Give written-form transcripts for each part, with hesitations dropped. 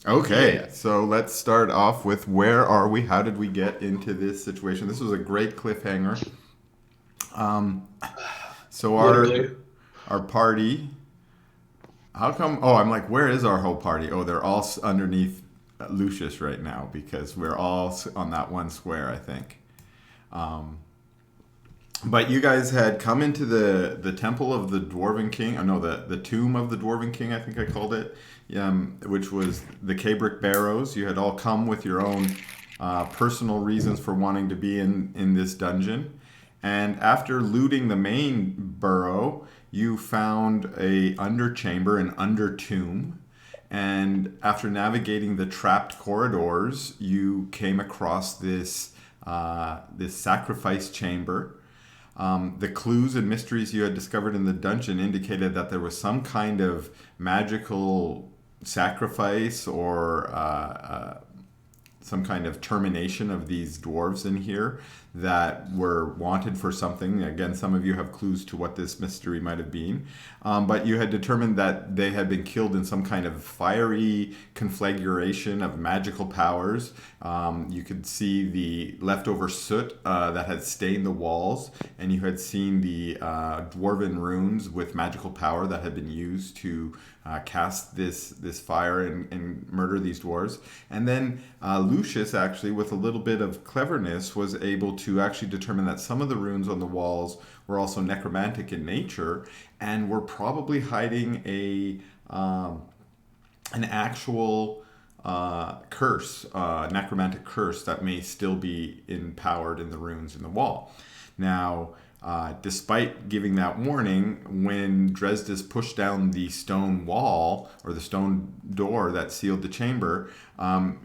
Okay, Yeah. so let's start off with where are we? How did we get into this situation? This was a great cliffhanger. So Literally. our party. How come? Oh, I'm like, where is our whole party? Oh, they're all underneath Lucius right now because we're all on that one square, I think. But you guys had come into the temple of the Dwarven King. Oh no, the tomb of the Dwarven King. I think I called it, which was the Cabric Barrows. You had all come with your own personal reasons for wanting to be in this dungeon, and after looting the main burrow, you found a underchamber, an under tomb. And after navigating the trapped corridors, you came across this sacrifice chamber. The clues and mysteries you had discovered in the dungeon indicated that there was some kind of magical sacrifice or some kind of termination of these dwarves in here that were wanted for something. Again, some of you have clues to what this mystery might have been. But you had determined that they had been killed in some kind of fiery conflagration of magical powers. You could see the leftover soot that had stained the walls, and you had seen the dwarven runes with magical power that had been used to cast this fire and murder these dwarves. And then Lucius, actually, with a little bit of cleverness, was able to actually determine that some of the runes on the walls were also necromantic in nature and were probably hiding an actual curse, necromantic curse that may still be empowered in the runes in the wall. Now, despite giving that warning, when Dresdes pushed down the stone wall or the stone door that sealed the chamber,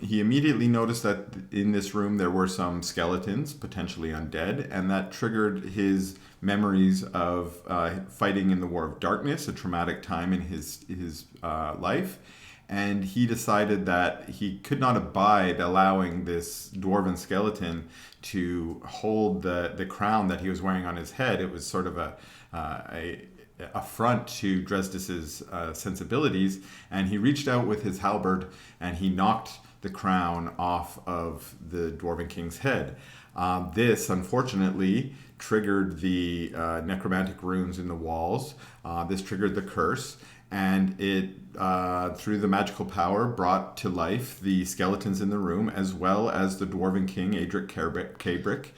he immediately noticed that in this room there were some skeletons, potentially undead, and that triggered his memories of fighting in the War of Darkness, a traumatic time in his life. And he decided that he could not abide allowing this dwarven skeleton to hold the crown that he was wearing on his head. It was sort of a affront to Dresdis's sensibilities, and he reached out with his halberd and he knocked the crown off of the dwarven king's head. This, unfortunately, triggered the necromantic runes in the walls. This triggered the curse, and it, through the magical power, brought to life the skeletons in the room, as well as the dwarven king, Adric Cabric.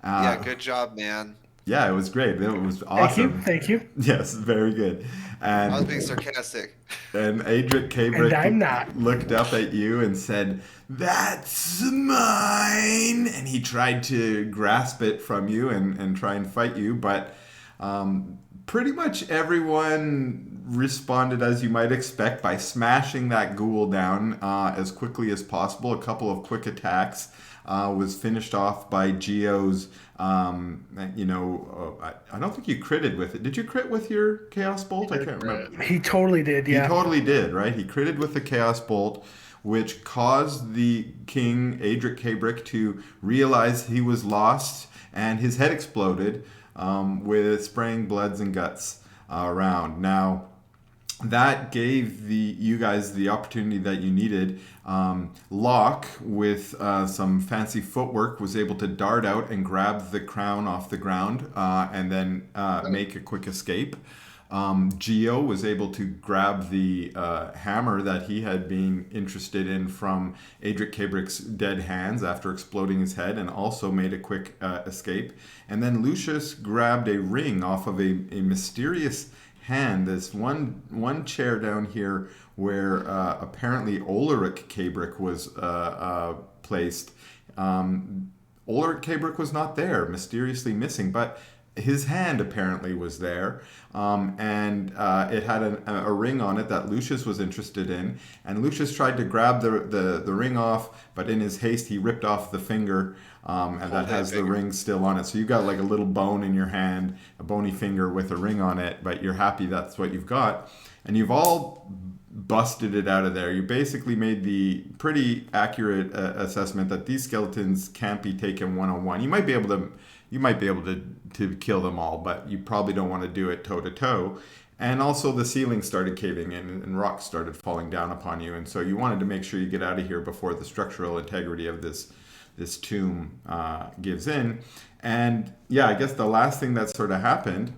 Yeah, Uh, good job, man. yeah, it was great. It was Thank you. awesome. Thank you. Yes, very good. I was being And sarcastic. Adric And I'm Cabric not. looked up at you and said, "That's mine." And he tried to grasp it from you and try and fight you, but pretty much everyone responded as you might expect by smashing that ghoul down as quickly as possible. A couple of quick attacks was finished off by Geo's. I don't think you critted with it. Did you crit with your Chaos Bolt? I can't remember. He totally did. He Yeah. totally did, right? He critted with the Chaos Bolt, which caused the king, Adric Cabric, to realize he was lost, and his head exploded with spraying bloods and guts around. Now, that gave you guys the opportunity that you needed. Locke, with some fancy footwork, was able to dart out and grab the crown off the ground and then make a quick escape. Geo was able to grab the hammer that he had been interested in from Adric Cabric's dead hands after exploding his head and also made a quick escape. And then Lucius grabbed a ring off of a mysterious hand. This one chair down here where apparently Ulrich Cabric was placed. Ulrich Cabric was not there, mysteriously missing, but his hand apparently was there, and it had a ring on it that Lucius was interested in. And Lucius tried to grab the ring off, but in his haste he ripped off the finger, and that has the ring still on it. So you got like a little bone in your hand, a bony finger with a ring on it, but you're happy that's what you've got. And you've all busted it out of there. You basically made the pretty accurate assessment that these skeletons can't be taken one on one. You might be able to kill them all, but you probably don't want to do it toe to toe. And also the ceiling started caving in and rocks started falling down upon you. And so you wanted to make sure you get out of here before the structural integrity of this tomb gives in. And yeah, I guess the last thing that sort of happened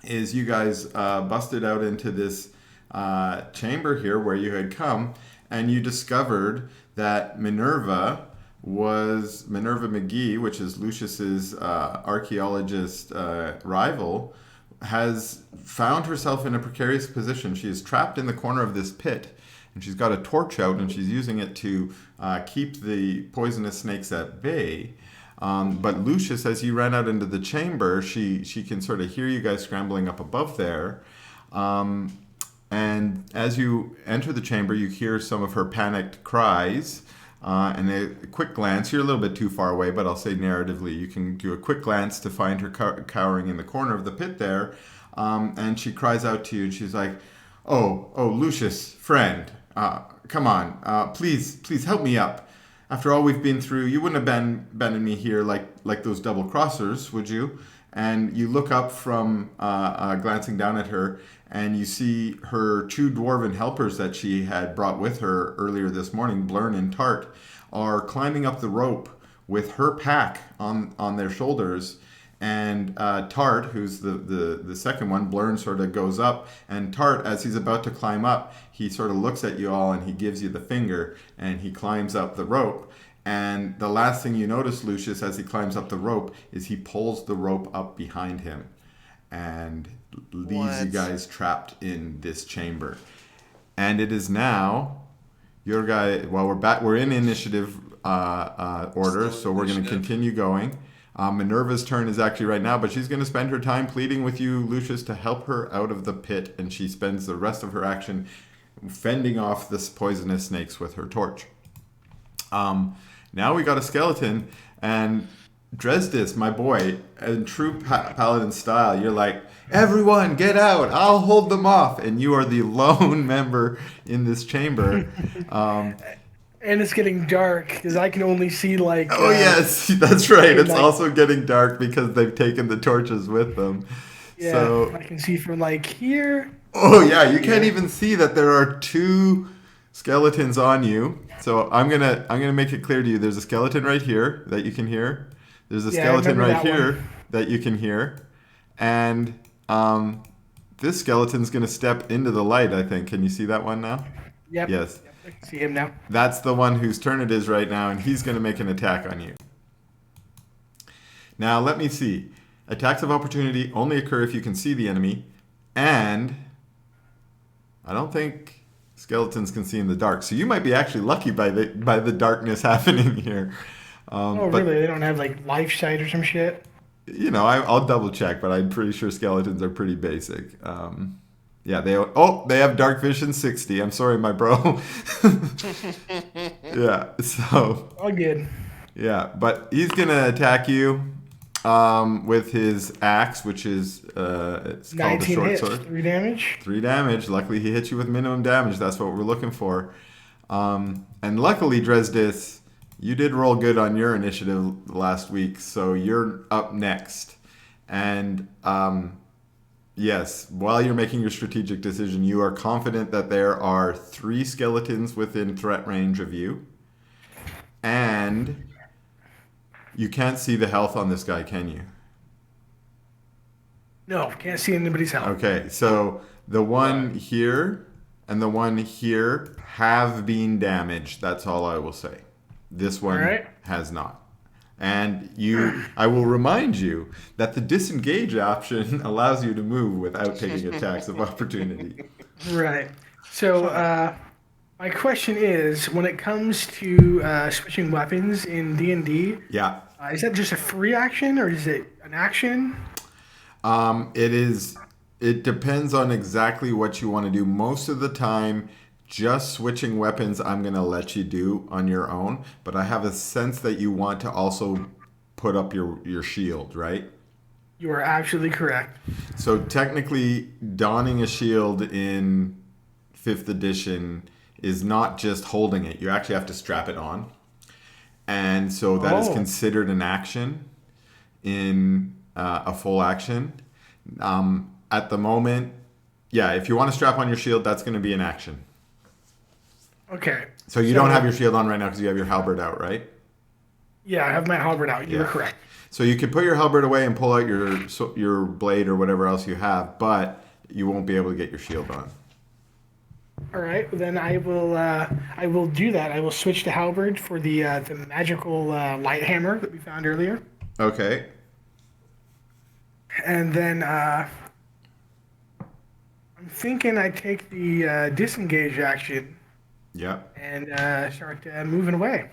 is you guys busted out into this chamber here where you had come, and you discovered that Minerva McGee, which is Lucius's archaeologist rival, has found herself in a precarious position. She is trapped in the corner of this pit, and she's got a torch out, and she's using it to keep the poisonous snakes at bay. But Lucius, as you ran out into the chamber, she can sort of hear you guys scrambling up above there. And as you enter the chamber, you hear some of her panicked cries. And a quick glance, you're a little bit too far away, but I'll say narratively, you can do a quick glance to find her cowering in the corner of the pit there. And she cries out to you, and she's like, oh, Lucius, friend, come on, please help me up. After all we've been through, you wouldn't have abandoned me here like those double crossers, would you? And you look up from glancing down at her, and you see her two dwarven helpers that she had brought with her earlier this morning, Blurn and Tart, are climbing up the rope with her pack on their shoulders. And Tart, who's the second one, Blurn sort of goes up, and Tart, as he's about to climb up, he sort of looks at you all and he gives you the finger, and he climbs up the rope. And the last thing you notice, Lucius, as he climbs up the rope, is he pulls the rope up behind him and leaves you guys trapped in this chamber. And it is now your guy. Well, we're in initiative order, so we're going to continue going. Minerva's turn is actually right now, but she's going to spend her time pleading with you, Lucius, to help her out of the pit, and she spends the rest of her action fending off this poisonous snakes with her torch. Now we got a skeleton, and Dresdis, my boy, in true paladin style, you're like, everyone get out, I'll hold them off, and you are the lone member in this chamber. And it's getting dark, because I can only see like... yes, that's right. It's also getting dark because they've taken the torches with them. Yeah, so, I can see from like here. Oh yeah, you can't even see that there are two skeletons on you. So I'm gonna make it clear to you. There's a skeleton right here that you can hear. There's a skeleton right here that you can hear, and this skeleton's gonna step into the light. I think. Can you see that one now? Yep. Yes. Yep, I can see him now. That's the one whose turn it is right now, and he's gonna make an attack on you. Now let me see. Attacks of opportunity only occur if you can see the enemy, and I don't think skeletons can see in the dark, so you might be actually lucky by the darkness happening here. But really? They don't have like life sight or some shit? You know, I'll double check, but I'm pretty sure skeletons are pretty basic. Yeah, they have dark vision 60. I'm sorry, my bro. Yeah, so all good. Yeah, but he's gonna attack you with his axe, which is it's called a short hits, sword. 3 damage. 3 damage. Luckily, he hit you with minimum damage. That's what we're looking for. And luckily, Dresdis, you did roll good on your initiative last week, so you're up next. And yes, while you're making your strategic decision, you are confident that there are 3 skeletons within threat range of you, and you can't see the health on this guy, can you? No, can't see anybody's health. Okay, so the one here and the one here have been damaged. That's all I will say. This one has not. And I will remind you that the disengage option allows you to move without taking attacks of opportunity. Right. So my question is, when it comes to switching weapons in D&D, yeah, is that just a free action or is it an action? It depends on exactly what you want to do. Most of the time, just switching weapons I'm going to let you do on your own, but I have a sense that you want to also put up your shield, right? You are absolutely correct. So technically, donning a shield in 5th edition is not just holding it. You actually have to strap it on. And so that is considered an action in a full action. At the moment, Yeah, if you want to strap on your shield, that's going to be an action. Okay. So you don't have your shield on right now because you have your halberd out, right? Yeah, I have my halberd out. You're correct. So you can put your halberd away and pull out your blade or whatever else you have, but you won't be able to get your shield on. All right, well, then I will do that. I will switch to halberd for the magical light hammer that we found earlier, Okay. and then I'm thinking I take the disengage action Yeah. and start moving away.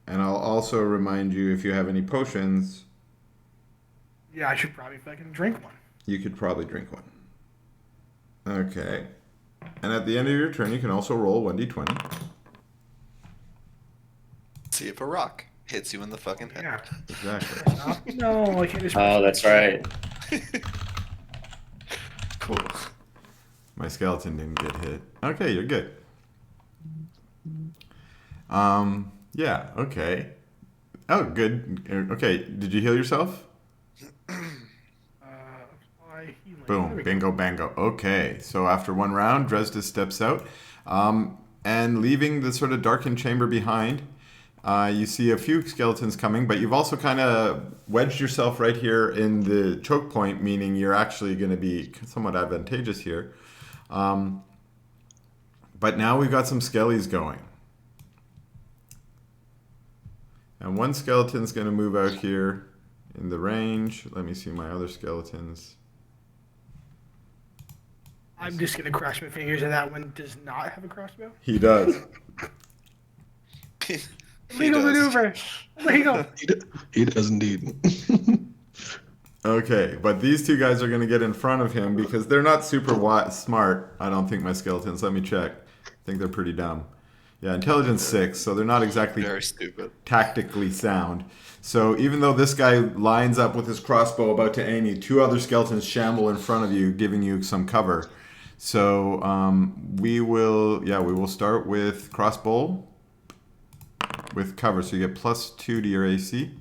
And I'll also remind you, if you have any potions, Yeah, I should probably fucking drink one. you could probably drink one. Okay. And at the end of your turn, you can also roll 1d20. See if a rock hits you in the fucking head. Yeah. Exactly. No, I can't just. Oh, that's right. Cool. My skeleton didn't get hit. Okay, you're good. Yeah, okay. Oh, good. Okay, did you heal yourself? Apply healing. There Boom, we go. bingo, bango. Okay, so after one round, Dresda steps out, and leaving the sort of darkened chamber behind, you see a few skeletons coming, but you've also kind of wedged yourself right here in the choke point, meaning you're actually going to be somewhat advantageous here. But now we've got some skellies going. And one skeleton's going to move out here in the range. Let me see my other skeletons. I'm just gonna cross my fingers that that one does not have a crossbow. He does. He Legal does. maneuver. Legal. He does indeed. Okay, but these two guys are going to get in front of him because they're not super smart. I don't think my skeletons. Let me check. I think they're pretty dumb. Yeah, intelligence 6, so they're not exactly Very stupid. tactically sound. So even though this guy lines up with his crossbow about to aim you, two other skeletons shamble in front of you, giving you some cover. So we will start with crossbow with cover. So you get +2 to your AC.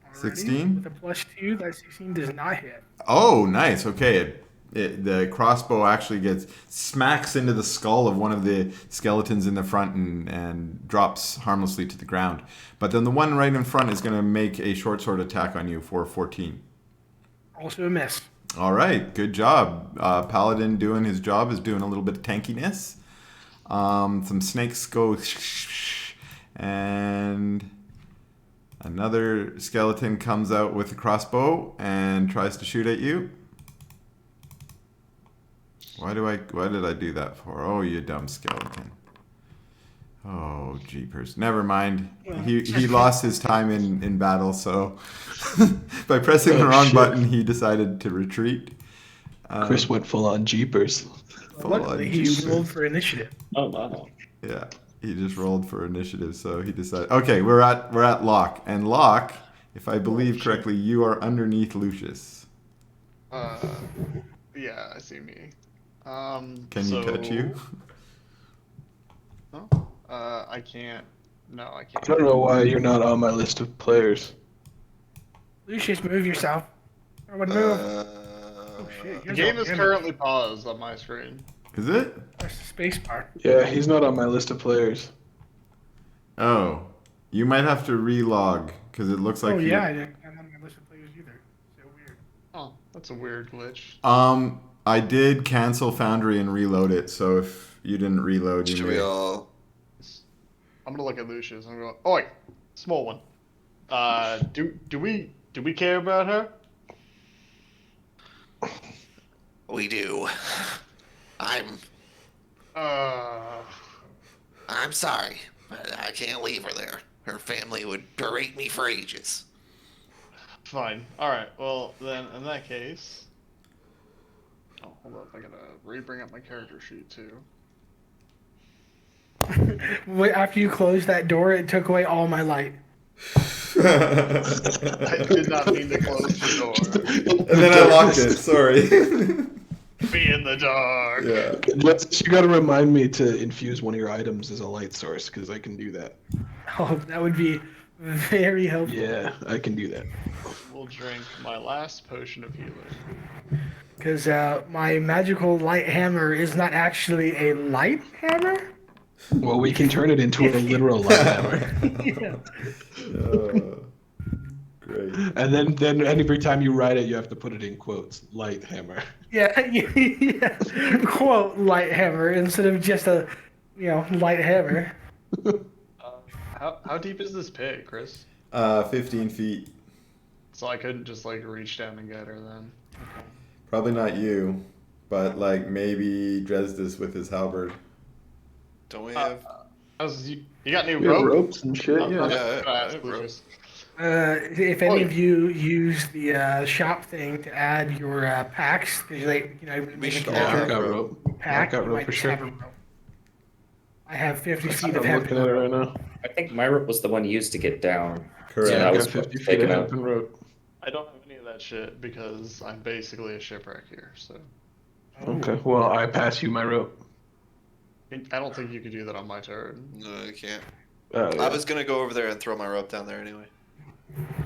Alrighty. 16? With a +2, that 16 does not hit. Oh, nice. Okay. The crossbow actually smacks into the skull of one of the skeletons in the front and drops harmlessly to the ground. But then the one right in front is going to make a short sword attack on you for 14. Also a miss. All right. Good job. Paladin doing his job is doing a little bit of tankiness. Some snakes go and another skeleton comes out with a crossbow and tries to shoot at you. Why did I do that for? Oh, you dumb skeleton. Oh, jeepers. Never mind. He lost his time in battle, so by pressing the wrong button, he decided to retreat. Chris went full on jeepers. Luckily, he rolled for initiative. Oh, wow. Yeah, he just rolled for initiative, so he decided. Okay, we're at Locke, and Locke, if I believe correctly, you are underneath Lucius. Yeah, I see me. Can you touch you? No? I can't. No, I I can't. don't know why you're not on my list of players. Lucius, move yourself. Or what move? Oh shit. The here's game all is damage. currently paused on my screen. Is it? Press the space bar. Yeah, he's not on my list of players. Oh, you might have to relog because it looks like. Oh you- yeah, I'm not on my list of players either. So weird. Oh, that's a weird glitch. I did cancel Foundry and reload it, so if you didn't reload, you Should may. we all? I'm gonna look at Lucius. I'm going. Oh wait, small one. Do we care about her? We do. I'm sorry, but I can't leave her there. Her family would berate me for ages. Fine. All right. Well, then in that case. Oh, hold up. I gotta re-bring up my character sheet too. Wait, after you closed that door, it took away all my light. I did not mean to close the door. And then I locked it. Sorry. Be in the dark. Yeah. You gotta remind me to infuse one of your items as a light source, because I can do that. Oh, that would be very helpful. Yeah, I can do that. We'll drink my last potion of healing. because my magical light hammer is not actually a light hammer. Well, we can turn it into a literal light hammer. Yeah. Great. And then every time you write it, you have to put it in quotes. Light hammer. Yeah, yeah. Quote light hammer instead of just a, light hammer. How deep is this pit, Chris? 15 feet. So I couldn't just like reach down and get her then. Okay. Probably not you, but like maybe Dresdis with his halberd. Don't we have? You got new We have rope? ropes and shit, yeah. Yeah, I I ask have Lucas. If any of you use the shop thing to add your packs, because We should Yeah, all I've got rope. pack, I've got you rope might for just sure. have a rope. I have 50 feet I'm of hemp. looking at it right now. I think my rope was the one used to get down. Correct. So Yeah, that I've was got 50 feet taken of out. hemp and rope. I don't have any of that shit because I'm basically a shipwreck here. So Okay, well, I pass you my rope. I don't think you could do that on my turn. No, you can't. Oh, I yeah. was gonna go over there and throw my rope down there anyway.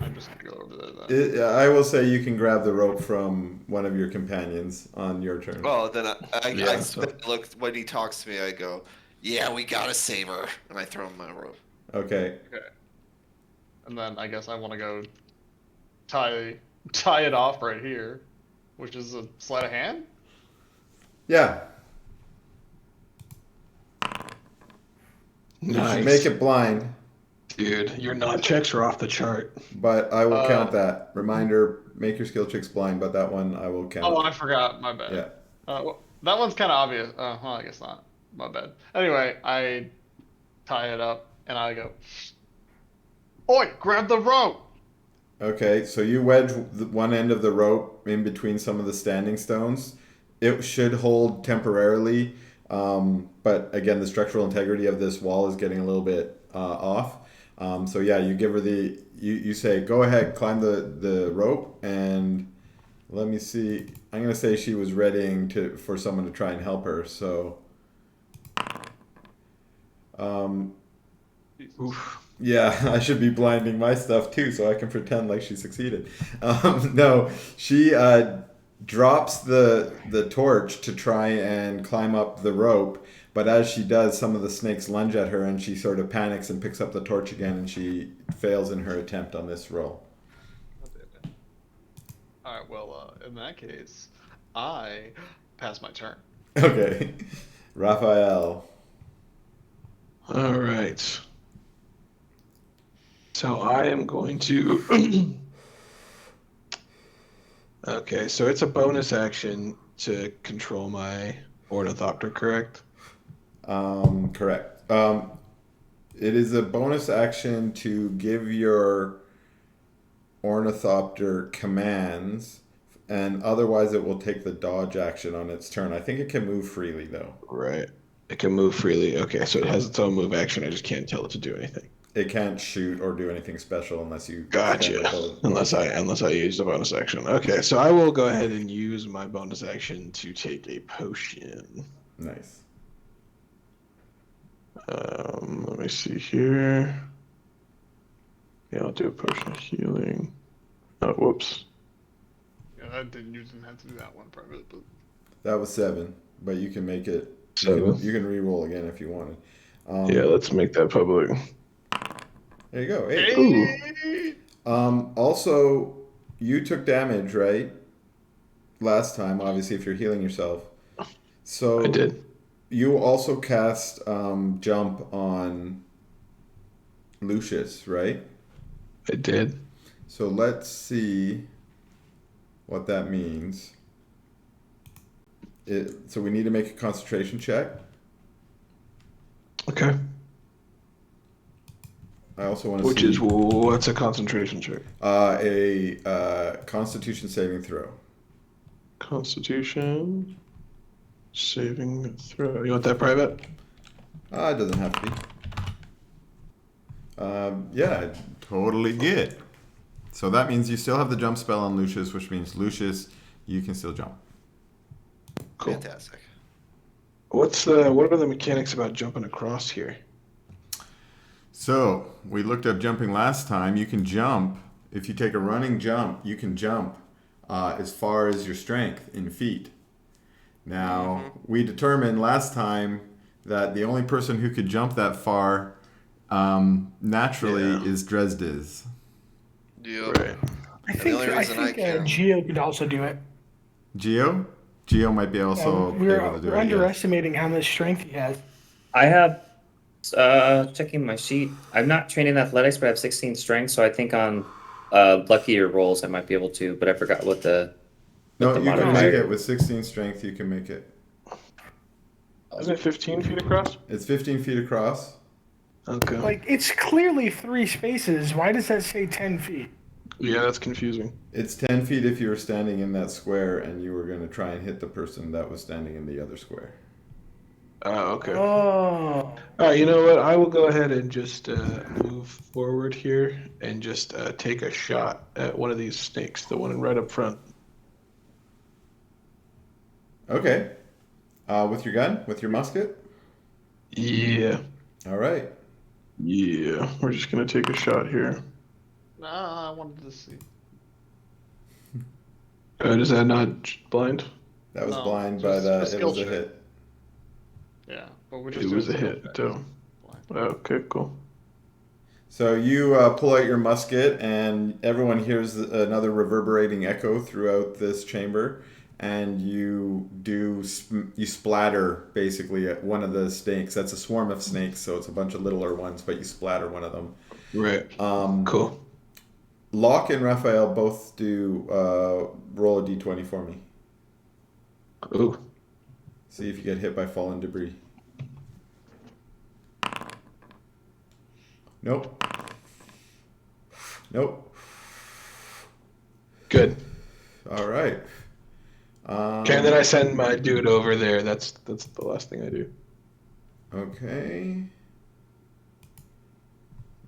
I'm just gonna go over there then. I will say you can grab the rope from one of your companions on your turn. Well, then Yeah, I so- look when he talks to me. I go, "Yeah, we gotta save her," and I throw him my rope. Okay. And then I guess I want to go tie it off right here, which is a sleight of hand. Yeah. Nice. Make it blind, Dude, your knot checks are off the chart. but I will count that. Reminder: make your skill checks blind, but that one I will count. Oh, I forgot. My bad. Yeah. Well, that one's kind of obvious. Well, I guess not. My bad. Anyway, I tie it up and I go, "Oi, grab the rope!" Okay, so you wedge one end of the rope in between some of the standing stones. It should hold temporarily, but again, the structural integrity of this wall is getting a little bit off. So yeah, you give her you say, go ahead, climb the rope, and let me see. I'm gonna say she was readying for someone to try and help her. So, Oof. yeah, I should be blinding my stuff too, so I can pretend like she succeeded. No, she drops the torch to try and climb up the rope, but as she does, some of the snakes lunge at her, and she sort of panics and picks up the torch again, and she fails in her attempt on this roll. All right. Well, in that case, I pass my turn. Okay, Raphael. All right. So I am going to. Okay, so it's a bonus action to control my ornithopter, correct? Correct. It is a bonus action to give your ornithopter commands, and otherwise it will take the dodge action on its turn. I think it can move freely though. Right. It can move freely. Okay, so it has its own move action. I just can't tell it to do anything. It can't shoot or do anything special unless you Gotcha. spend a bonus- Unless I use the bonus action. Okay, so I will go ahead and use my bonus action to take a potion. Nice. Let me see here. Yeah, I'll do a potion of healing. Oh, whoops. Yeah, you didn't have to do that one private, but That was 7, but you can make it. 7. You can re-roll again if you wanted. Yeah, let's make that public. There you go. Hey. Ooh. Also, you took damage, right? Last time, obviously, if you're healing yourself. So I did. you also cast jump on Lucius, right? I did. So let's see what that means. So we need to make a concentration check. Okay. I also want to Which see is what's a concentration check? a Constitution saving throw. Constitution saving throw. You want that private? It doesn't have to be. Yeah, totally good. So that means you still have the jump spell on Lucius, which means Lucius, you can still jump. Cool. Fantastic. What are the mechanics about jumping across here? So we looked up jumping last time. You can jump. If you take a running jump, you can jump as far as your strength in feet. Now, we determined last time that the only person who could jump that far naturally is Dresdes. Yep. Right. I the think only reason I can- Geo could also do it. Geo? Geo might be also able to do We're it. Yes. underestimating how much strength he has. I have checking my sheet. I'm not trained in athletics, but I have 16 strength, so I think on luckier rolls I might be able to. But I forgot what the No, the you can modifier. make it with 16 strength. You can make it. Isn't it 15 feet across? It's 15 feet across. Okay. Like, it's clearly 3 spaces. Why does that say 10 feet? Yeah, that's confusing. It's 10 feet if you were standing in that square and you were going to try and hit the person that was standing in the other square. Oh, okay. Oh. All right, you know what? I will go ahead and just move forward here and just take a shot at one of these snakes, the one right up front. Okay. With your gun? With your musket? Yeah. All right. Yeah. We're just going to take a shot here. Nah, I wanted to see. Is that not blind? That was No, blind, just but a it skill was a check. hit. Yeah, but we're just It doing was a skill hit, check. though. Okay, cool. So you pull out your musket, and everyone hears another reverberating echo throughout this chamber. And you splatter basically at one of the snakes. That's a swarm of snakes, so it's a bunch of littler ones, but you splatter one of them. Right. Cool. Locke and Raphael both do roll a d20 for me. Ooh. See if you get hit by fallen debris. Nope. Nope. Good. All right. Okay, and then I send my dude over there. That's the last thing I do. Okay.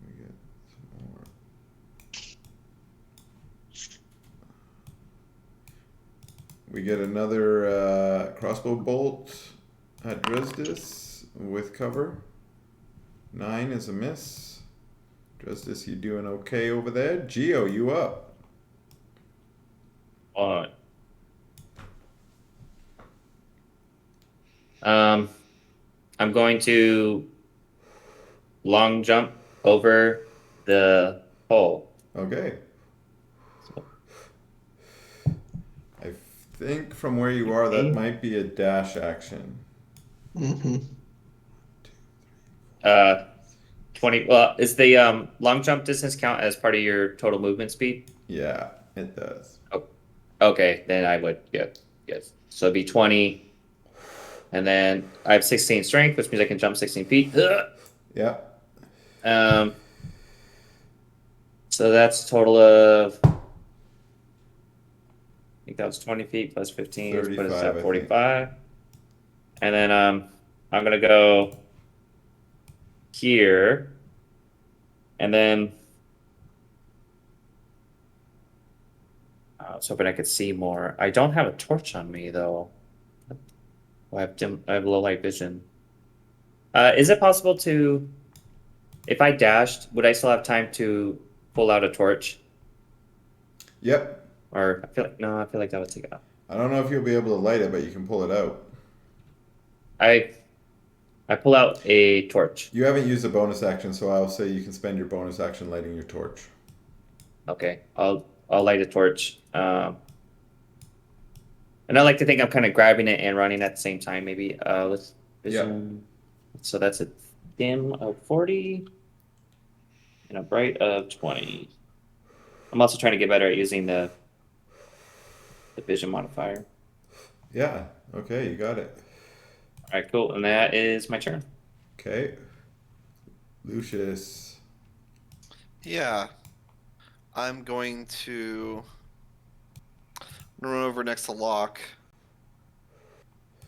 Let me get some more. We get another crossbow bolt at Dresdes with cover. 9 is a miss. Dresdes, you doing okay over there? Geo, you up? All right. I'm going to long jump over the hole. Okay. I think from where you are, that might be a dash action. Mm-hmm. 20. Well, is the long jump distance count as part of your total movement speed? Yeah, it does. Oh, okay, then I would yes. So it'd be 20. And then I have 16 strength, which means I can jump 16 feet. Yeah. So that's a total of, I think that was 20 feet plus 15, which put us 35, I at think. 45. And then I'm gonna go here, and then I was hoping I could see more. I don't have a torch on me though. I have low light vision. Is it possible to, if I dashed, would I still have time to pull out a torch? Yep. Or I feel like that would take out. I don't know if you'll be able to light it, but you can pull it out. I pull out a torch. You haven't used a bonus action, so I'll say you can spend your bonus action lighting your torch. Okay, I'll light a torch. And I like to think I'm kind of grabbing it and running at the same time. Maybe let's vision. So that's a dim of 40 and a bright of 20. I'm also trying to get better at using the vision modifier. Yeah. Okay, you got it. All right, cool. And that is my turn. Okay. Lucius. Yeah. I'm going to run over next to Locke.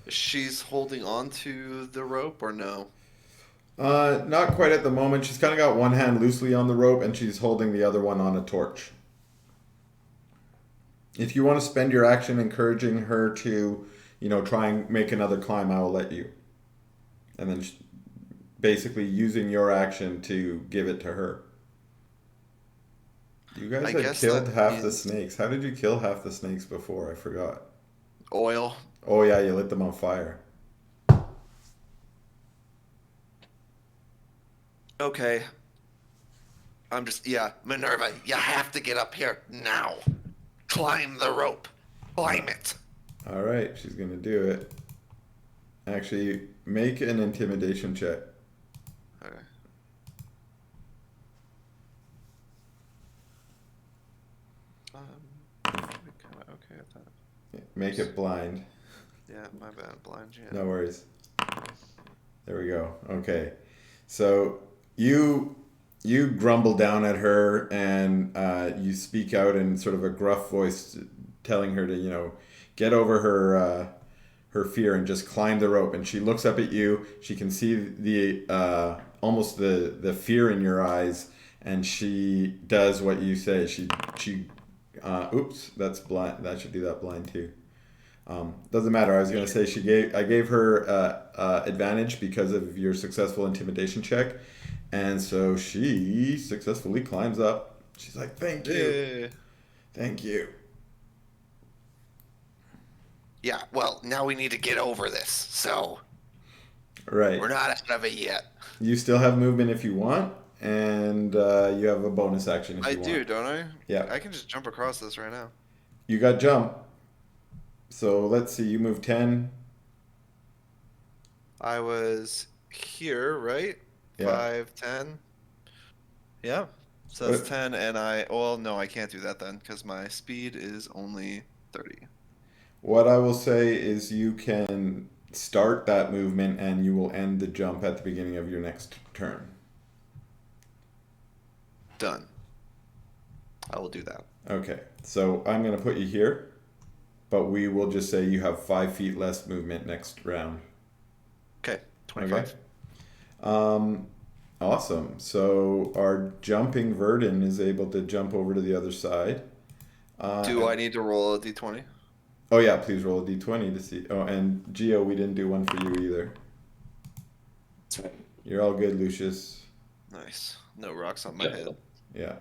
She's holding on to the rope or no? Not quite at the moment. She's kind of got one hand loosely on the rope, and she's holding the other one on a torch. If you want to spend your action encouraging her to, try and make another climb, I will let you. And then basically using your action to give it to her. You guys I had guess killed that half the means- snakes. How did you kill half the snakes before? I forgot. Oil. Oh yeah, you lit them on fire. Okay. Minerva, you have to get up here now. Climb the rope. Climb it. All right, she's gonna do it. Actually, make an intimidation check. Okay. Okay at that. Make it blind. Yeah, my bad. Blind jam. No worries. There we go. Okay, so you grumble down at her and you speak out in sort of a gruff voice, telling her to get over her fear and just climb the rope. And she looks up at you. She can see the almost the fear in your eyes, and she does what you say. She oops, that's blind. That should do that blind too. Doesn't matter. I was gonna say I gave her advantage because of your successful intimidation check, and so she successfully climbs up. She's like, "Thank you, thank you." Yeah, well, now we need to get over this. So Right. we're not out of it yet. You still have movement if you want, and you have a bonus action if I you want. do, don't I? Yeah. I can just jump across this right now. You got jump. So let's see. You move 10. I was here, right? Yeah. 5, 10. Yeah. So that's What- 10, and well, no, I can't do that then, because my speed is only 30. What I will say is you can start that movement, and you will end the jump at the beginning of your next turn. Done. I will do that. Okay. So I'm going to put you here, but we will just say you have 5 feet less movement next round. Okay, 25. Okay. Awesome. So our jumping Verdin is able to jump over to the other side. Do I need to roll a d20? Oh yeah, please roll a d20 to see. Oh, and Geo, we didn't do one for you either. That's right. You're all good, Lucius. Nice. No rocks on my head. Yeah.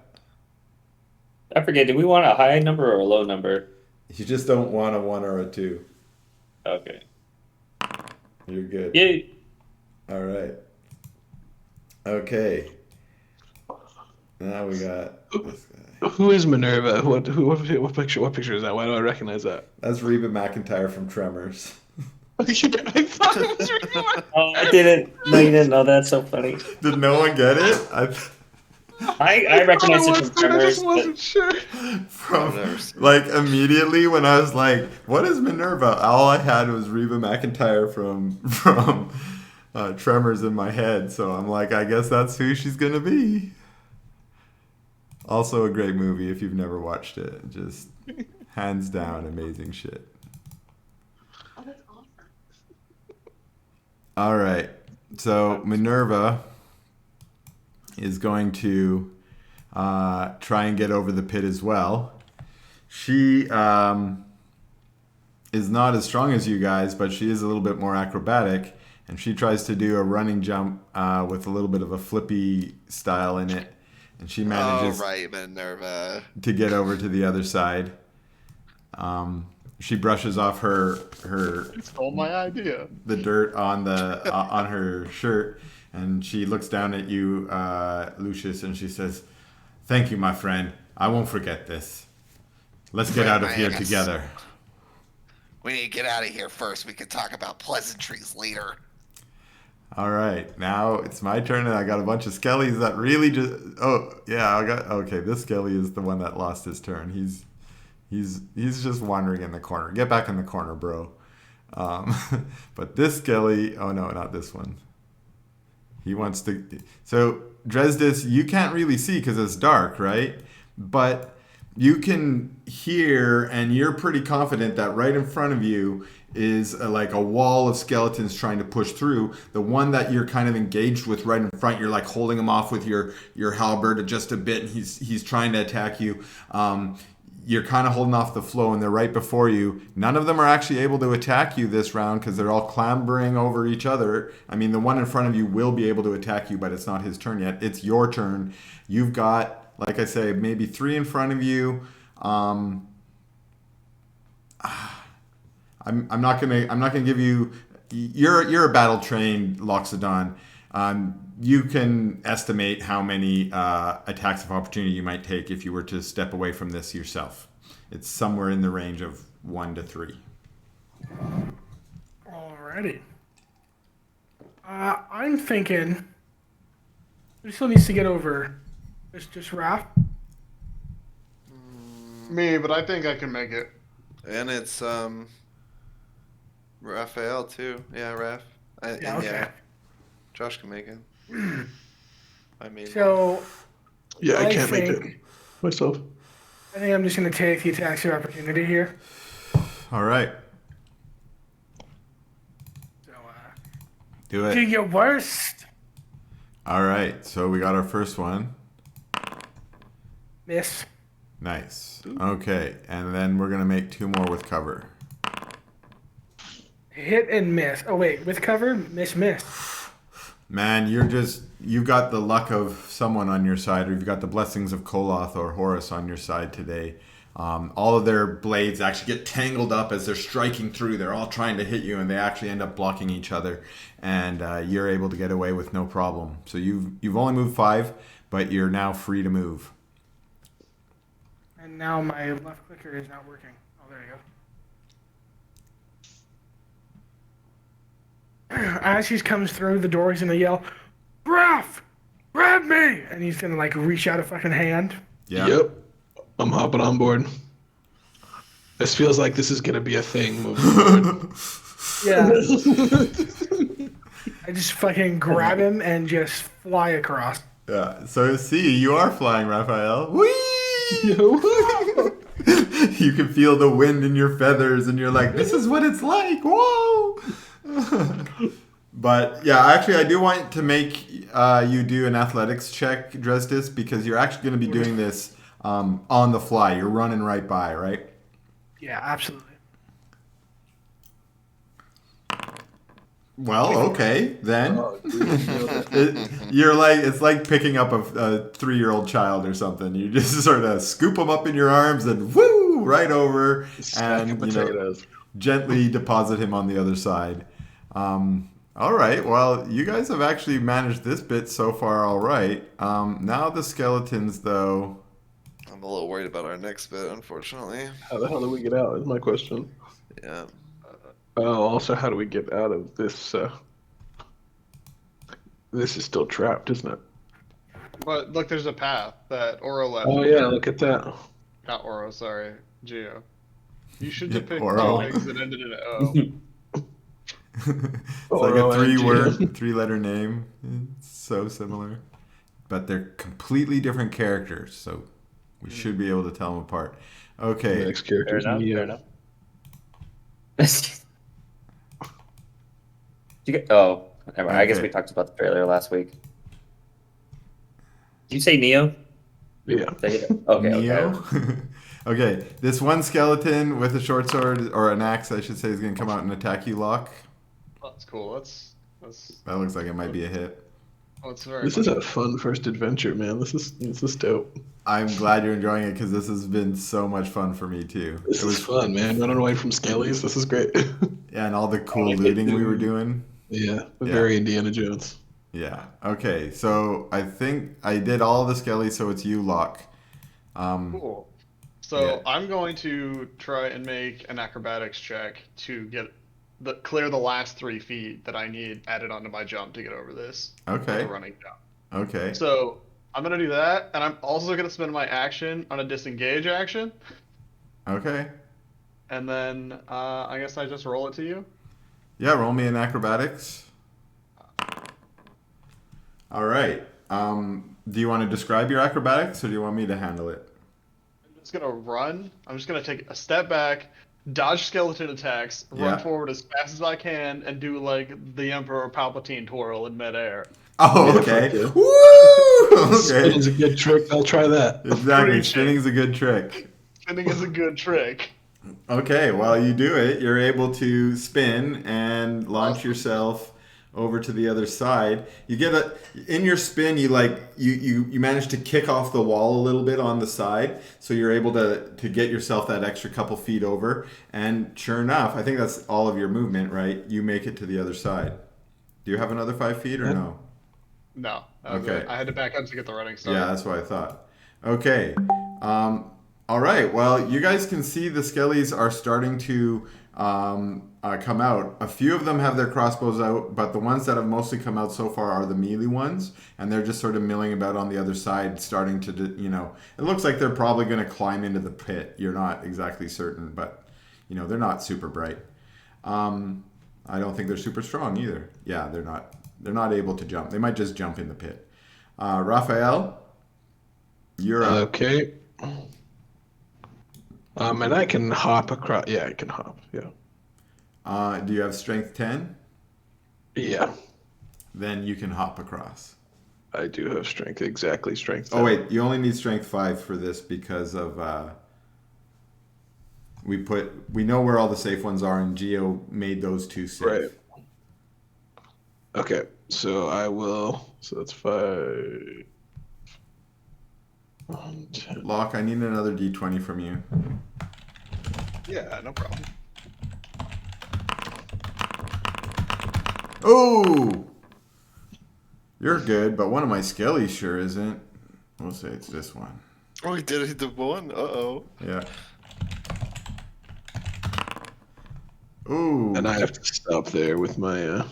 I forget, do we want a high number or a low number? You just don't want a 1 or a 2. Okay. You're good. Yay! All right. Okay. Now we got this guy. Who is Minerva? What picture is that? Why do I recognize that? That's Reba McEntire from Tremors. I thought it was Reba. Oh, I didn't. No, you didn't know. That's so funny. Did no one get it? I recognize it from I Tremors, just but wasn't sure. From I've never seen like immediately when I was like, "What is Minerva?" All I had was Reba McEntire from Tremors in my head. So I'm like, I guess that's who she's gonna be. Also a great movie if you've never watched it. Just hands down amazing shit. All right. So Minerva is going to try and get over the pit as well. She is not as strong as you guys, but she is a little bit more acrobatic, and she tries to do a running jump with a little bit of a flippy style in it, and she manages Oh, right, Minerva. to get over to the other side. She brushes off her Stole my idea. the dirt on the on her shirt, and she looks down at you, Lucius, and she says, "Thank you, my friend. I won't forget this. Let's get out of here Yes. together." We need to get out of here first. We can talk about pleasantries later. All right, now it's my turn, and I got a bunch of skellies that really just. Oh yeah, okay. This skelly is the one that lost his turn. He's just wandering in the corner. Get back in the corner, bro. But this skelly. Oh no, not this one. He wants to. So Dresdis, you can't really see because it's dark, right? But you can hear, and you're pretty confident that right in front of you is like a wall of skeletons trying to push through. The one that you're kind of engaged with right in front, you're like holding him off with your halberd just a bit, and he's trying to attack you. You're kind of holding off the flow, and they're right before you. None of them are actually able to attack you this round because they're all clambering over each other. I mean, the one in front of you will be able to attack you, but it's not his turn yet. It's your turn. You've got like I say, maybe 3 in front of you. I'm not gonna give you. You're a battle trained Loxodon. You can estimate how many attacks of opportunity you might take if you were to step away from this yourself. It's somewhere in the range of 1 to 3. Alrighty. I'm thinking. Who still needs to get over? Just Raph. Me, but I think I can make it. And it's Raphael too. Yeah, Raph. Yeah. Okay. Josh can make it. I mean, So Yeah, I I can't make think- it myself. I think I'm just gonna take the attacks of opportunity here. All right, So do do it. your worst. All right, so we got our first one. Miss. Nice. Okay, and then we're gonna make 2 more with cover. Hit and miss. Oh wait, with cover, miss. Man, you got the luck of someone on your side, or you've got the blessings of Koloth or Horus on your side today. All of their blades actually get tangled up as they're striking through. They're all trying to hit you, and they actually end up blocking each other. And you're able to get away with no problem. So you've only moved 5, but you're now free to move. And now my left clicker is not working. Oh, there you go. As he comes through the door, he's gonna yell, "Raph, grab me!" And he's gonna like reach out a fucking hand. Yeah. Yep. I'm hopping on board. This feels like this is gonna be a thing moving forward. Yeah. I just fucking grab him and just fly across. Yeah. So see, you are flying, Raphael. Whee! You can feel the wind in your feathers, and you're like, "This is what it's like." Whoa! But yeah, actually, I do want to make you do an athletics check, Dresdis, because you're actually going to be doing this on the fly. You're running right by, right? Yeah, absolutely. Well, okay, then. It's like picking up a 3-year-old child or something. You just sort of scoop them up in your arms and woo, right over, and gently deposit him on the other side. All right. Well, you guys have actually managed this bit so far. All right. Now the skeletons, though. I'm a little worried about our next bit, unfortunately. How the hell do we get out? Is my question. Yeah. Oh, also, how do we get out of this? This is still trapped, isn't it? But look, there's a path that Oro left. Oh yeah, look at that. Not Oro, sorry, Geo. You should Yeah, depict Oro. things that ended in O. It's like Oro a and 3-word, Geo. 3-letter name. It's so similar, but they're completely different characters. So we should be able to tell them apart. The Okay. next character Fair is enough. Neo. Fair enough. You get, oh, never mind. I guess Okay. we talked about the trailer last week. Did you say Neo? Yeah. Okay. Neo. Okay. This one skeleton with a short sword or an axe, I should say, is going to come out and attack you, Locke. That's cool. That's That looks like it might be a hit. very. This is a fun first adventure, man. This is dope. I'm glad you're enjoying it because this has been so much fun for me too. This It was is fun, man. Running away from skellies. This is great. Yeah, and all the cool looting we were doing. Yeah, very Indiana Jones. Yeah. Okay. So I think I did all the skellies, so it's you, Locke. Cool. So Yeah. I'm going to try and make an acrobatics check to clear the last 3 feet that I need added onto my jump to get over this. Okay. The running jump. Okay. So I'm gonna do that, and I'm also gonna spend my action on a disengage action, Okay. and then I guess I just roll it to you. Yeah. Roll me in acrobatics. All right. Do you want to describe your acrobatics, or do you want me to handle it? I'm just gonna run. I'm just gonna take a step back, dodge skeleton attacks, Yeah. run forward as fast as I can, and do like the Emperor Palpatine twirl in midair. Oh, Yeah, okay. fuck yeah. Woo! Okay. Spinning's a good trick. I'll try that. Exactly. Pretty Spinning's a good trick. Spinning is a good trick. Okay, while you do it, you're able to spin and launch Awesome. yourself over to the other side. You get in your spin. You manage to kick off the wall a little bit on the side, so you're able to get yourself that extra couple feet over. And sure enough, I think that's all of your movement, right? You make it to the other side. Do you have another 5 feet or no? No. That was Okay. it. I had to back up to get the running start. Yeah, that's what I thought. Okay. All right. Well, you guys can see the skellies are starting to come out. A few of them have their crossbows out, but the ones that have mostly come out so far are the melee ones, and they're just sort of milling about on the other side, starting to, it looks like they're probably going to climb into the pit. You're not exactly certain, but, they're not super bright. I don't think they're super strong either. Yeah, they're not. They're not able to jump. They might just jump in the pit. Raphael, you're up. Okay. And I can hop across. Yeah, I can hop. Yeah. Do you have strength 10? Yeah, Then you can hop across. I do have strength. Exactly, strength. Oh, 10. wait. You only need strength 5 for this because of... we know where all the safe ones are, and Geo made those 2 safe. Right. Okay, so I will. So that's 5. 10. Locke, I need another d20 from you. Yeah, no problem. Oh! You're good, but one of my skellies sure isn't. We'll say it's this one. Oh, he did hit the one. Uh-oh. Yeah. Ooh. And I have to stop there with my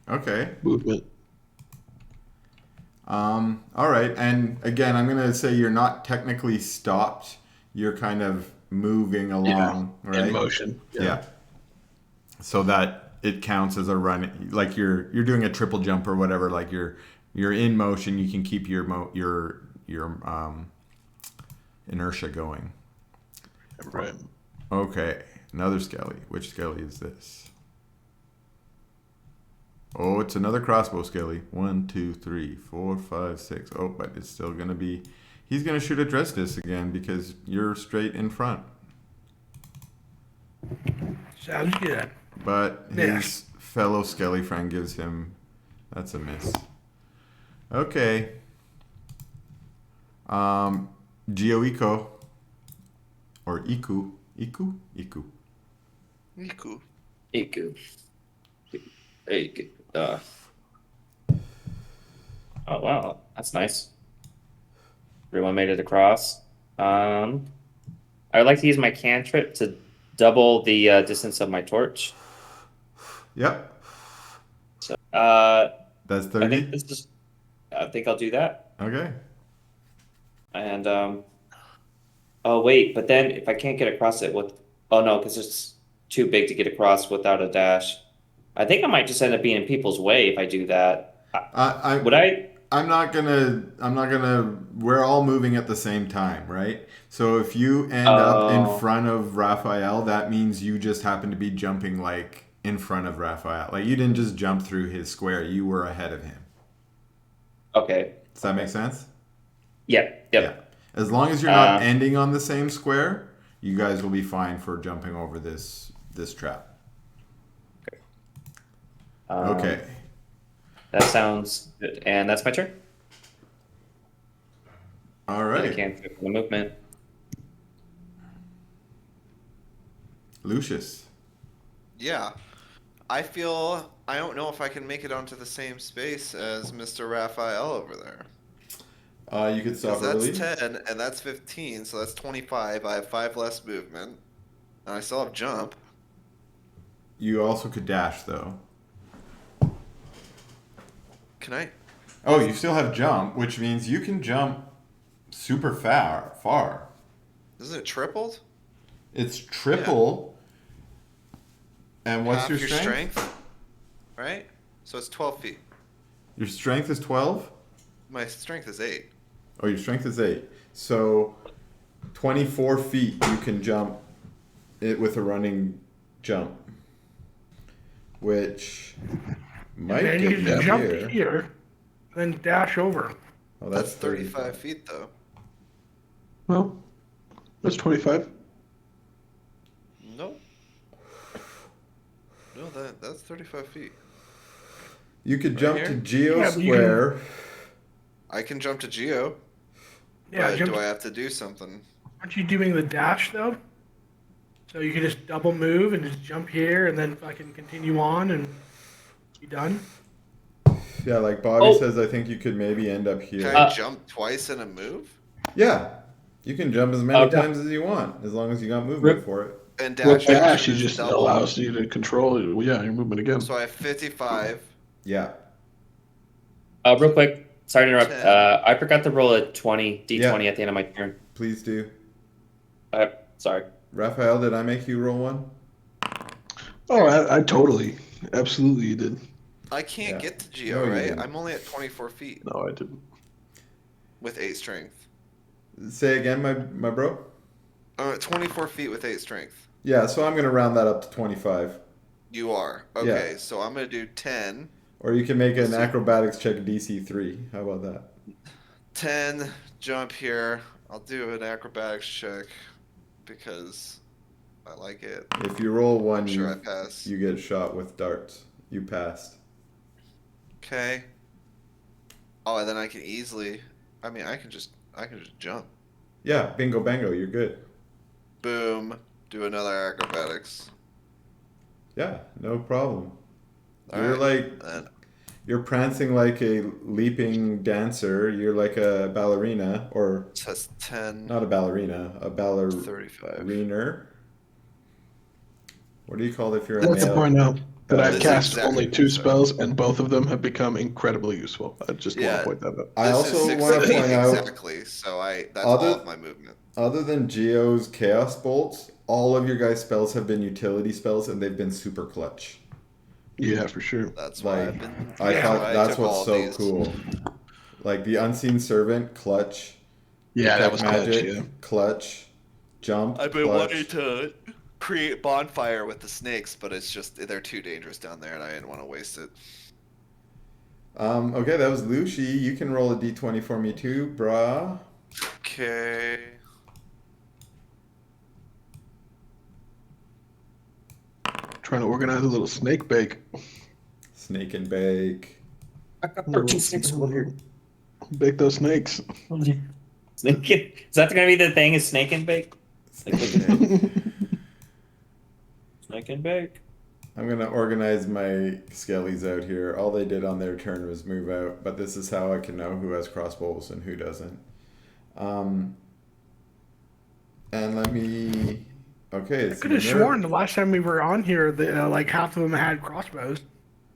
Okay. movement. All right. And again, I'm going to say you're not technically stopped. You're kind of moving along, right? In motion. Yeah. So that it counts as a run, like you're doing a triple jump or whatever. Like you're in motion. You can keep your inertia going. Right. Okay. Another skelly. Which skelly is this? Oh, it's another crossbow skelly. 1, 2, 3, 4, 5, 6. Oh, but it's still gonna be. He's gonna shoot at Drestis again because you're straight in front. Sounds good. But Yeah. his fellow skelly friend gives him. That's a miss. Okay. Gioiko. Or Iku. Iku? Iku. Niku. Iku. Iku. Oh wow, that's nice. Everyone made it across. I would like to use my cantrip to double the distance of my torch. Yep. So That's I 30. think I think I'll do that. Okay. And oh wait, but then if I can't get across it with, oh no, because it's too big to get across without a dash. I think I might just end up being in people's way if I do that. Would I? I'm not gonna. We're all moving at the same time, right? So if you end up in front of Raphael, that means you just happen to be jumping like in front of Raphael. Like you didn't just jump through his square; you were ahead of him. Okay. Does that make sense? Yeah. Yep. Yeah. As long as you're not ending on the same square, you guys will be fine for jumping over this trap. Okay. That sounds good. And that's my turn. All I right. can't fit the movement. Lucius. Yeah. I don't know if I can make it onto the same space as Mr. Raphael over there. You could stop 'Cause early. that's 10 and that's 15, so that's 25. I have 5 less movement. And I still have jump. You also could dash though. Can I? Oh, you still have jump, which means you can jump super far. Isn't it tripled? It's triple. And what's Half your strength? Right? So it's 12 feet. Your strength is 12? My strength is 8. Oh, your strength is 8. So 24 feet you can jump it with a running jump. Which might And then get you you can jump here. here, then dash over. Oh, That's 35 feet, though. Well, that's 25. Nope. No, that's 35 feet. You could jump to here? Geo Yeah, but you Square. I can jump to Geo, Yeah, but jump. do I have to do something? Aren't you doing the dash though? So you could just double move and just jump here and then fucking continue on and be done. Yeah, like Bobby Oh. says, I think you could maybe end up here. Can I jump twice in a move? Yeah, you can jump as many Okay. times as you want, as long as you got movement for it. And With dash action dash, you is just double. allows you to control your movement again. So I have 55. Yeah. Real quick, sorry to interrupt. 10. I forgot to roll a 20 at the end of my turn. Please do. Sorry. Raphael, did I make you roll one? Oh, I totally, absolutely, you did. I can't Yeah. get to Geo, No, you right? didn't. I'm only at 24 feet No, I didn't. with 8 strength. Say again, my bro. I'm at 24 feet with 8 strength. Yeah, so I'm gonna round that up to 25. You are. Okay, so I'm going to do 10. Or you can make Let's an see. acrobatics check DC 3. How about that? 10, jump here. I'll do an acrobatics check because I like it. If you roll one, I'm sure I pass. you get shot with darts. You passed. Okay. Oh, and then I can easily. I mean, I can just jump. Yeah, bingo bango, you're good. Boom. Do another acrobatics. Yeah, no problem. All You're right. like you're prancing like a leaping dancer. You're like a ballerina, or That's 10, not a ballerina, a 35. balleriner. What do you call it if you're a Let's male? point out that I've This cast exactly only what 2 I'm saying. spells, and both of them have become incredibly useful. I just want Yeah. to point that out. I This is also 6 want to feet point out, exactly. So that's Other- all of my movement. other than Geo's Chaos Bolts, all of your guys' spells have been utility spells, and they've been super clutch. Yeah, for sure. That's why Like, I've been. I that's thought why I that's took all what's of so these. cool. Like the Unseen Servant, clutch. Yeah, that Detect was magic, clutch, yeah. clutch, jump, I've been clutch. wanting to create bonfire with the snakes, but it's just they're too dangerous down there, and I didn't want to waste it. Okay, that was Lucy. You can roll a d20 for me too, brah. Okay. Trying to organize a little snake bake. Snake and bake. I got 13 snakes over here. Bake those snakes. Snake. Is that going to be the thing? Is snake and bake? Snake and bake. I'm gonna organize my skellies out here. All they did on their turn was move out, but this is how I can know who has crossbows and who doesn't. And let me. Okay, I it's could have Minerva. sworn the last time we were on here that like half of them had crossbows.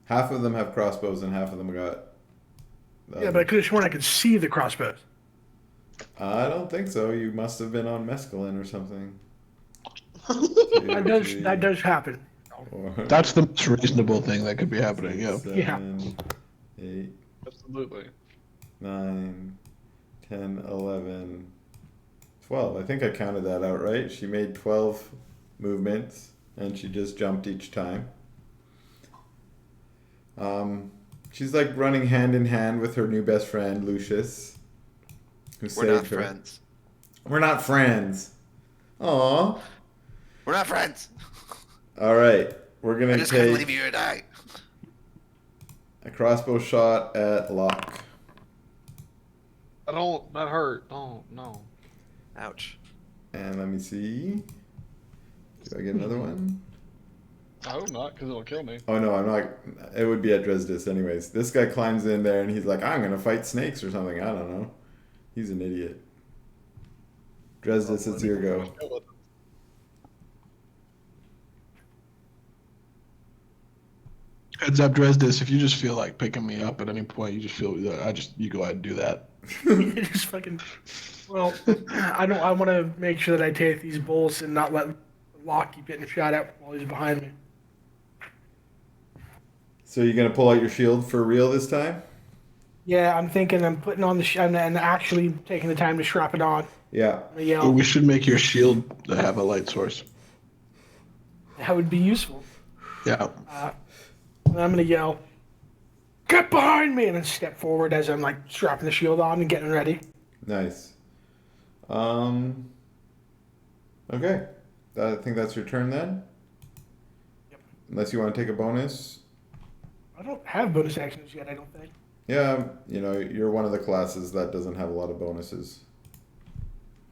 Half of them have crossbows and half of them got. Yeah, but I could have sworn I could see the crossbows. I don't think so. You must have been on mescaline or something. That does happen. That's the most reasonable thing that could be happening, yeah. 7, 8, Absolutely. 9, 10, 11, 12. I think I counted that out right. She made 12 movements and she just jumped each time. She's like running hand in hand with her new best friend, Lucius, who We're saved not her. friends. We're not friends. Aw. We're not friends. All right. We're I going to just couldn't take leave you and I. a crossbow shot at Locke. I don't. That hurt. Oh no. Ouch. And let me see. Do I get another one? I hope not, because it'll kill me. Oh no, I'm not. It would be at Dresdis anyways. This guy climbs in there and he's like, I'm gonna fight snakes or something. I don't know. He's an idiot. Dresdis, it's your go. Heads up, Dresdis, if you just feel like picking me up at any point, you go ahead and do that. Just fucking. Well, I want to make sure that I take these bolts and not let Locke keep getting shot at while he's behind me. So you're gonna pull out your shield for real this time? Yeah, I'm thinking I'm putting on the and actually taking the time to strap it on. Yeah. I'm gonna yell. But we should make your shield have a light source. That would be useful. Yeah. And I'm gonna yell, "Get behind me!" and then step forward as I'm like strapping the shield on and getting ready. Nice. Okay. I think that's your turn then. Yep. Unless you want to take a bonus. I don't have bonus actions yet, I don't think. Yeah, you know, you're one of the classes that doesn't have a lot of bonuses.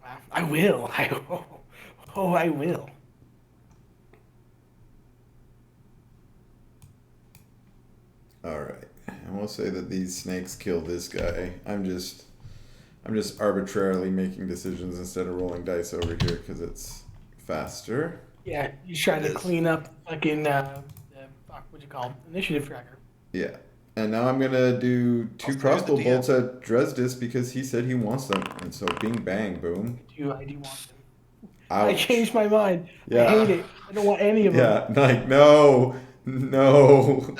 Wow. I will. I will. Alright. And we'll say that these snakes kill this guy. I'm just arbitrarily making decisions instead of rolling dice over here because it's faster. Yeah, you trying to It is. clean up fucking what's it called? Initiative tracker. Yeah. And now I'm gonna do two I'll stay crossbow with the bolts at Dresdis because he said he wants them. And so bing bang boom. I do want them. I Ouch. changed my mind. Yeah. I hate it. I don't want any of them. Yeah, like no.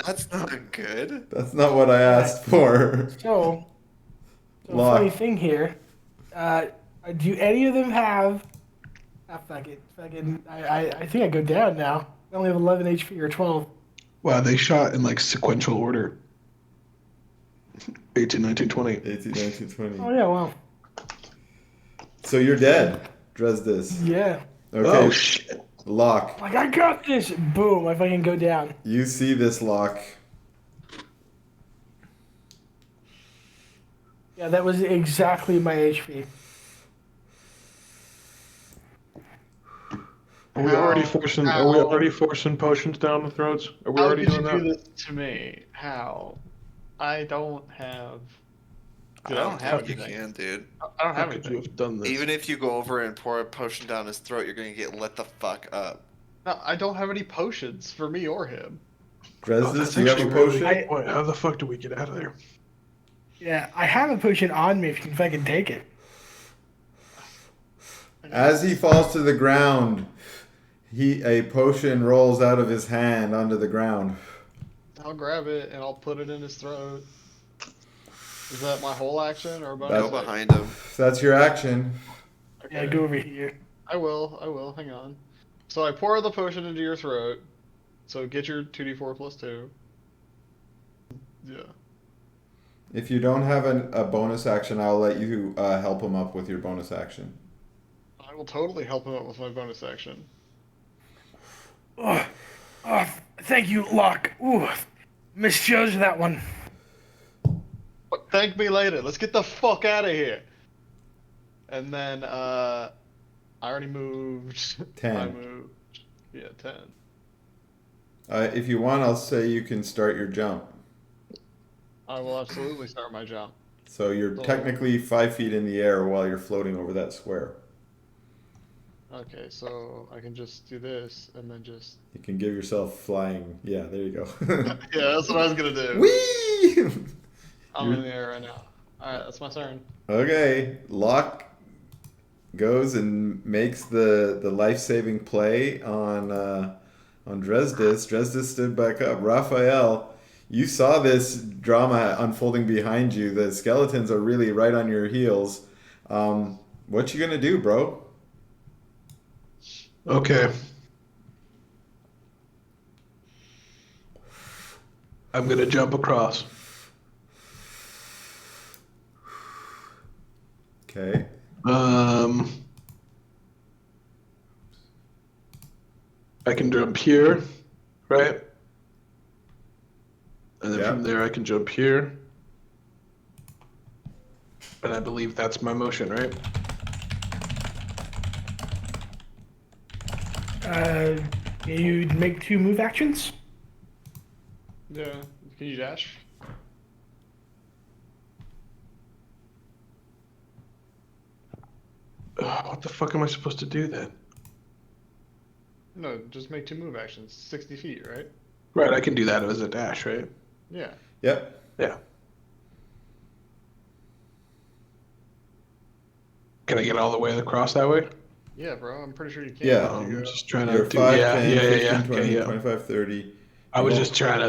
That's not good. That's not what I asked for. So Lock. funny thing here. Do any of them have? Fuck it. Fucking. I think I go down now. I only have 11 HP or 12. Wow, they shot in like sequential order. 18, 19, 20. 18, 19, 20. Oh yeah, well. So you're dead, Dresdis. Yeah. Okay. Oh shit. Lock. Like I got this. Boom. I fucking go down. You see this, Lock. Yeah, that was exactly my HP. Are we already forcing potions down the throats? Are we How already did you doing do that? this to me? How? I don't have. Dude, I I don't don't have think you anything. can, dude. I don't How have could you anything. have done this? Even if you go over and pour a potion down his throat, you're gonna get lit the fuck up. No, I don't have any potions for me or him. Dresdis, That's do you have a actually really potion? good point. How the fuck do we get out of there? Yeah, I have a potion on me if you can fucking take it. As he falls to the ground, a potion rolls out of his hand onto the ground. I'll grab it and I'll put it in his throat. Is that my whole action or bonus? That's- Go action? behind him. That's your action. Yeah, go over here. I will. Hang on. So I pour the potion into your throat. So get your 2d4 plus 2. Yeah. If you don't have a bonus action, I'll let you help him up with your bonus action. I will totally help him out with my bonus action. Oh, thank you, Locke. Ooh, misjudged that one. But thank me later. Let's get the fuck out of here. And then, I already moved. 10. I moved. Yeah, 10. If you want, I'll say you can start your jump. I will absolutely start my jump. So you're So- technically 5 feet in the air while you're floating over that square. Okay, so I can just do this and then just. You can give yourself flying. Yeah, there you go. Yeah, that's what I was gonna do. Whee! I'm in the air right now. Alright, that's my turn. Okay, Locke goes and makes the life-saving play on Dresdis. Dresdis stood back up. Raphael, you saw this drama unfolding behind you. The skeletons are really right on your heels. What you gonna do, bro? Okay. I'm gonna jump across. Okay. I can jump here, right? And then Yeah. from there I can jump here. And I believe that's my motion, right? You make 2 move actions. Yeah. Can you dash? What the fuck am I supposed to do then? No, just make 2 move actions. 60 feet, right? Right, I can do that as a dash, right? Yeah. Yep. Yeah. Can I get all the way across that way? Yeah, bro, I'm pretty sure you can. Yeah. If you I'm go- just trying You're to do 5, yeah, 10, yeah, 15, yeah, 20, yeah. 25, 30. I was Well- just trying to,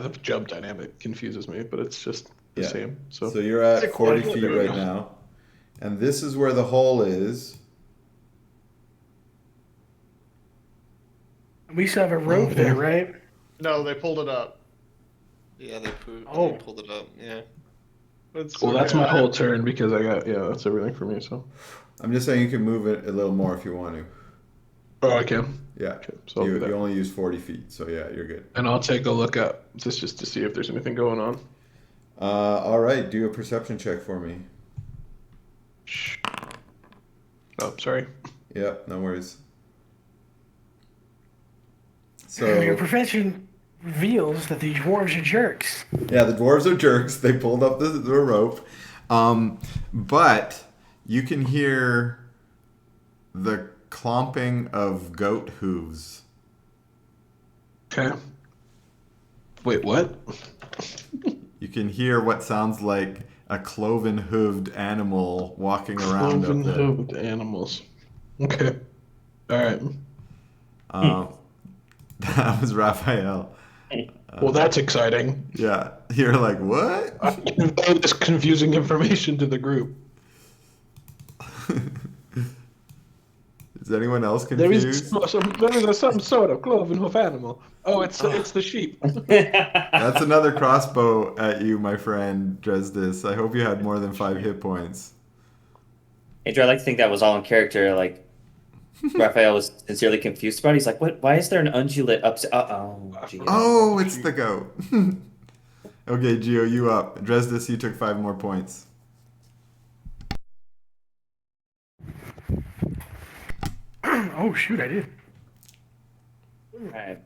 the jump dynamic confuses me, but it's just the Yeah. same. So, So you're at It's a 40 quadrant. feet There we right go. now. And this is where the hole is. We still have a rope there, right? No, they pulled it up. Yeah, they Oh. pulled it up. Yeah. It's well, that's okay. my whole turn because that's everything for me. So, I'm just saying you can move it a little more if you want to. oh, I can. Yeah. Okay, so I'll do that. You only use 40 feet, so yeah, you're good. And I'll take a look up just to see if there's anything going on. All right, do a perception check for me. Oh, sorry. Yeah, no worries. Your So profession reveals that the dwarves are jerks. yeah, the dwarves are jerks. They pulled up the rope, but you can hear the clomping of goat hooves. Okay. Wait, what? You can hear what sounds like a cloven-hooved animal walking around up there. Cloven-hooved animals. Okay. All right. That was Raphael. Well, that's exciting. Yeah, you're like, what? I can convey this confusing information to the group. Is anyone else There is confused? some sort of cloven hoof animal. Oh, it's the sheep. That's another crossbow at you, my friend Dresdis. I hope you had more than 5 hit points. Andrew, I like to think that was all in character. Like Raphael was sincerely confused about it. He's like, "What? Why is there an undulate upside? Oh, it's the goat. Okay, Gio, you up. Dresdis, you took 5 more points. Oh shoot, I did. Alright.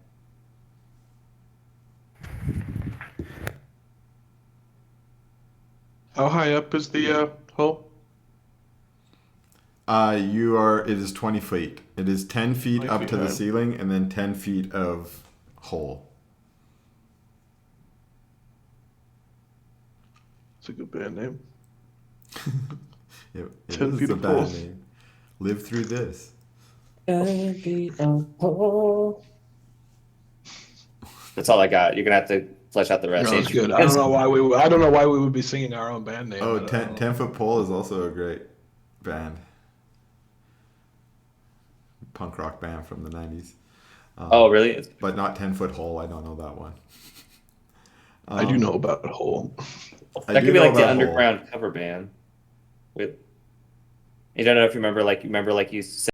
How high up is the hole? It is 20 feet. It is 10 feet 20 up feet to the high. ceiling and then 10 feet of hole. It's a good band name. It 10 is feet a of bad hole. name. Live through this. That's all I got. You're gonna have to flesh out the rest. No, it's good. I don't know why we would be singing our own band name. Oh, I don't know. 10-foot pole is also a great band. Punk rock band from the 90s. Oh, really? But not 10-foot hole. I don't know that one. I do know about hole. I That do could be know like the about Hole. underground cover band. With, I don't know if you remember, like you said.